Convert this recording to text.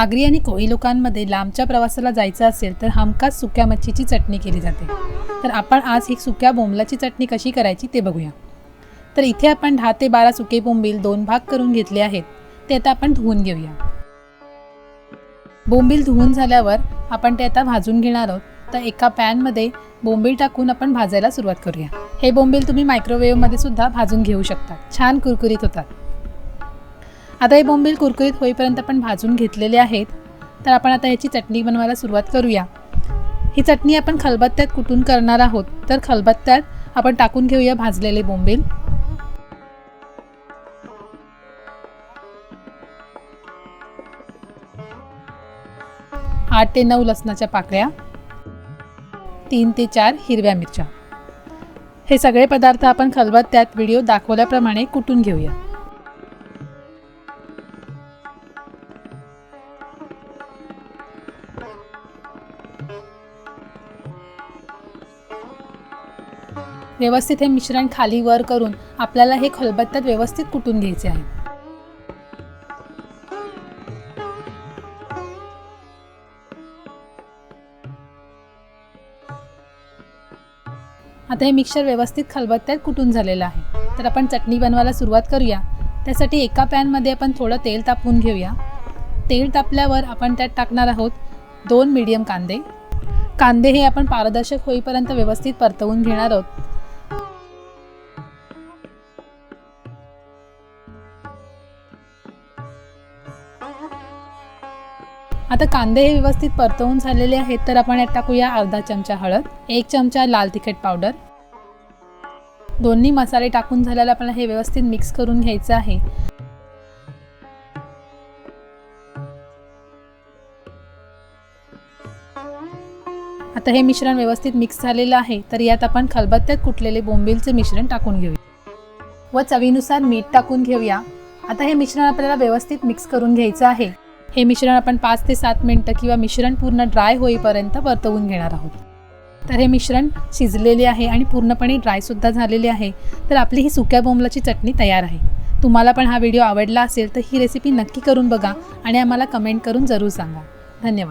आगरी आणि कोळी लोकांमध्ये लांबच्या प्रवासाला जायचं असेल तर हमखास सुक्या मच्छीची चटणी केली जाते। तर आपण आज ही सुक्या बोंबलाची चटणी कशी करायची ते बघूया। तर इथे आपण 10 ते 12 सुके बोंबील 2 भाग करून घेतले आहेत। ते आता आपण धुवून घेऊया। बोंबील धुवून झाल्यावर आपण ते आता भाजून घेणार आहोत। तर एका पॅन मध्ये बोंबील टाकून आपण भाजायला सुरुवात करूया। हे बोंबील तुम्ही मायक्रोवेव्ह मध्ये सुद्धा भाजून घेऊ शकता, छान कुरकुरीत होतात। आता हे बोंबील कुरकुरीत होईपर्यंत आपण भाजून घेतलेले आहेत। तर आपण आता याची चटणी बनवायला सुरुवात करूया। ही चटणी आपण खलबत्त्यात कुटून करणार आहोत। तर खलबत्त्यात आपण टाकून घेऊया भाजलेले बोंबील। आठ ते 9 लसणाच्या पाकळ्या, 3 ते 4 हिरव्या मिरच्या। हे सगळे पदार्थ आपण खलबत्त्यात व्हिडिओ दाखवल्याप्रमाणे कुटून घेऊया। व्यवस्थित हे मिश्रण खाली वर करून आपल्याला हे खलबत्त्यात व्यवस्थित कुटून घ्यायचे आहे। आता हे मिक्सचर व्यवस्थित खलबत्त्यात कुटून झालेलं आहे। तर आपण चटणी बनवायला सुरुवात करूया। त्यासाठी एका पॅन मध्ये आपण थोडं तेल तापवून घेऊया। तेल तापल्यावर आपण त्यात टाकणार आहोत 2 मीडियम कांदे। कांदे हे आपण पारदर्शक होईपर्यंत व्यवस्थित परतवून घेणार आहोत। आता कांदे हे व्यवस्थित परतवून झालेले आहेत। तर आपण यात टाकूया अर्धा चमचा हळद, 1 चमचा लाल तिखट पावडर। दोन्ही मसाले टाकून झाल्यावर आपल्याला हे व्यवस्थित मिक्स करून घ्यायचं आहे। आता हे मिश्रण व्यवस्थित मिक्स झालेलं आहे। तर यात आपण खलबत्त्यात कुटलेले बोंबीलचे मिश्रण टाकून घेऊया व चवीनुसार मीठ टाकून घेऊया। आता हे मिश्रण आपल्याला व्यवस्थित मिक्स करून घ्यायचं आहे। हे मिश्रण आपण 5 ते 7 मिनिटं किंवा मिश्रण पूर्ण ड्राय होईपर्यंत परतवून घेणार आहोत। तर हे मिश्रण शिजलेले आहे आणि पूर्णपणे ड्राय सुद्धा झालेले आहे। तर आपली ही सुक्या बोंबलाची चटणी तयार आहे। तुम्हाला पण हा व्हिडिओ आवडला असेल तर ही रेसिपी नक्की करून बघा आणि आम्हाला कमेंट करून जरूर सांगा। धन्यवाद।